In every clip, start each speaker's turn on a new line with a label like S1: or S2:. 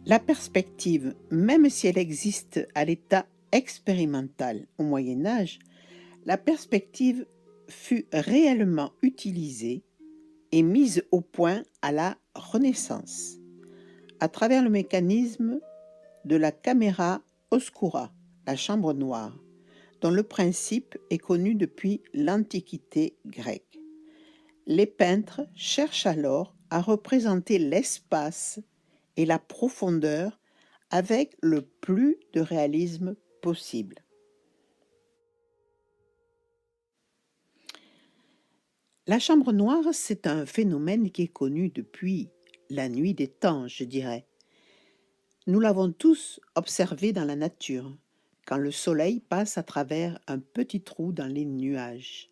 S1: La perspective, même si elle existe à l'état expérimental au Moyen Âge, la perspective fut réellement utilisée et mise au point à la Renaissance, à travers le mécanisme de la camera oscura, la chambre noire, dont le principe est connu depuis l'Antiquité grecque. Les peintres cherchent alors à représenter l'espace et la profondeur avec le plus de réalisme possible. La chambre noire, c'est un phénomène qui est connu depuis la nuit des temps, je dirais. Nous l'avons tous observé dans la nature, quand le soleil passe à travers un petit trou dans les nuages.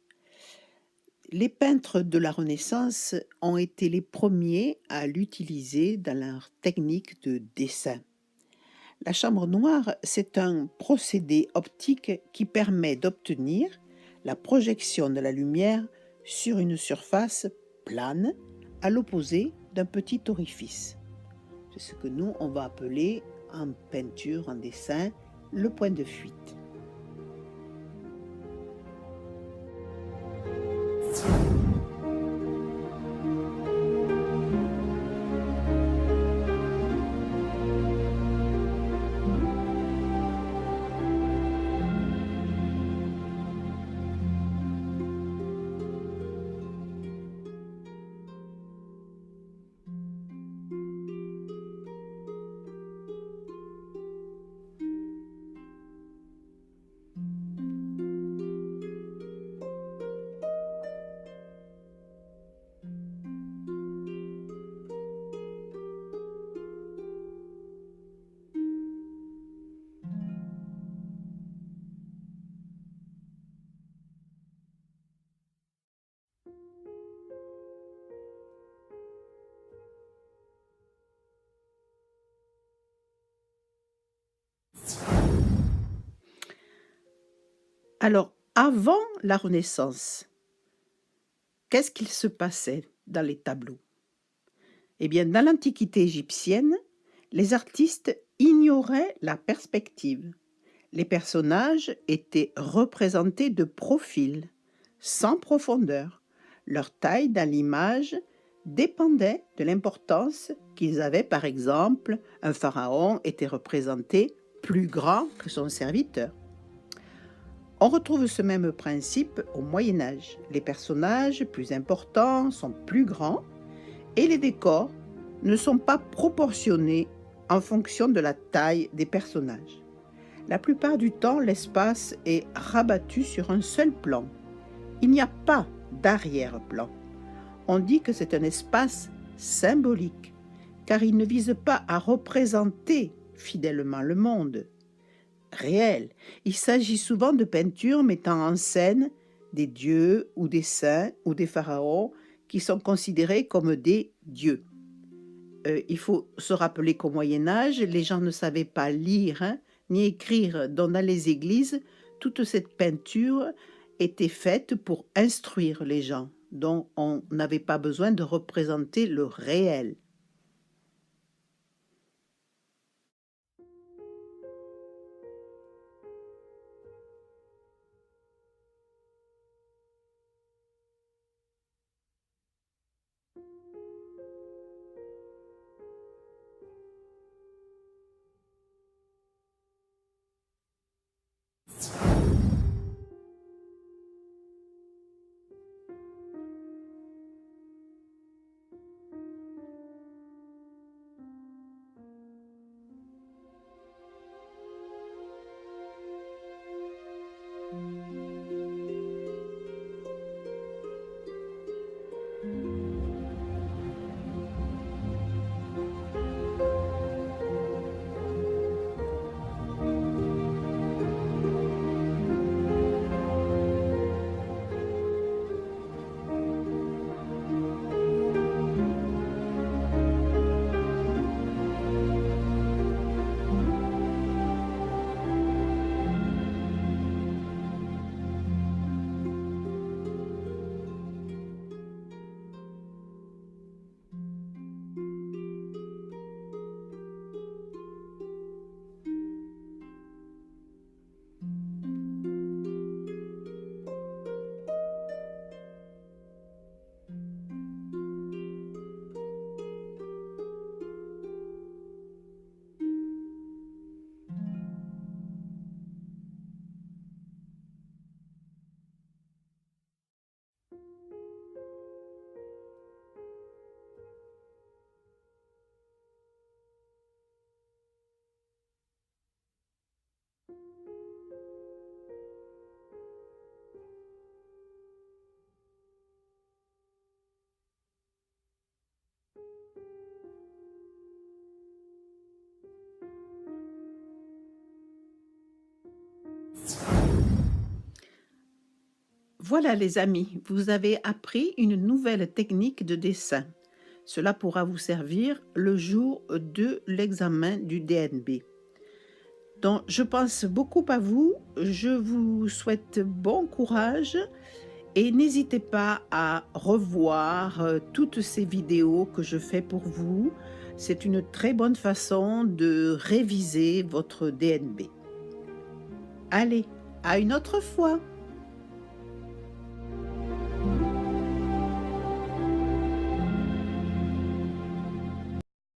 S1: Les peintres de la Renaissance ont été les premiers à l'utiliser dans leur technique de dessin. La chambre noire, c'est un procédé optique qui permet d'obtenir la projection de la lumière sur une surface plane à l'opposé d'un petit orifice. C'est ce que nous, on va appeler en peinture, en dessin, le point de fuite. Alors, avant la Renaissance, qu'est-ce qu'il se passait dans les tableaux? Eh bien, dans l'Antiquité égyptienne, les artistes ignoraient la perspective. Les personnages étaient représentés de profil, sans profondeur. Leur taille dans l'image dépendait de l'importance qu'ils avaient. Par exemple, un pharaon était représenté plus grand que son serviteur. On retrouve ce même principe au Moyen Âge. Les personnages plus importants sont plus grands et les décors ne sont pas proportionnés en fonction de la taille des personnages. La plupart du temps, l'espace est rabattu sur un seul plan. Il n'y a pas d'arrière-plan. On dit que c'est un espace symbolique, car il ne vise pas à représenter fidèlement le monde réel. Il s'agit souvent de peintures mettant en scène des dieux ou des saints ou des pharaons qui sont considérés comme des dieux. Il faut se rappeler qu'au Moyen Âge, les gens ne savaient pas lire ni écrire. Donc dans les églises, toute cette peinture était faite pour instruire les gens. Donc on n'avait pas besoin de représenter le réel. Voilà les amis, vous avez appris une nouvelle technique de dessin. Cela pourra vous servir le jour de l'examen du DNB. Donc, je pense beaucoup à vous, je vous souhaite bon courage et n'hésitez pas à revoir toutes ces vidéos que je fais pour vous. C'est une très bonne façon de réviser votre DNB. Allez, à une autre fois!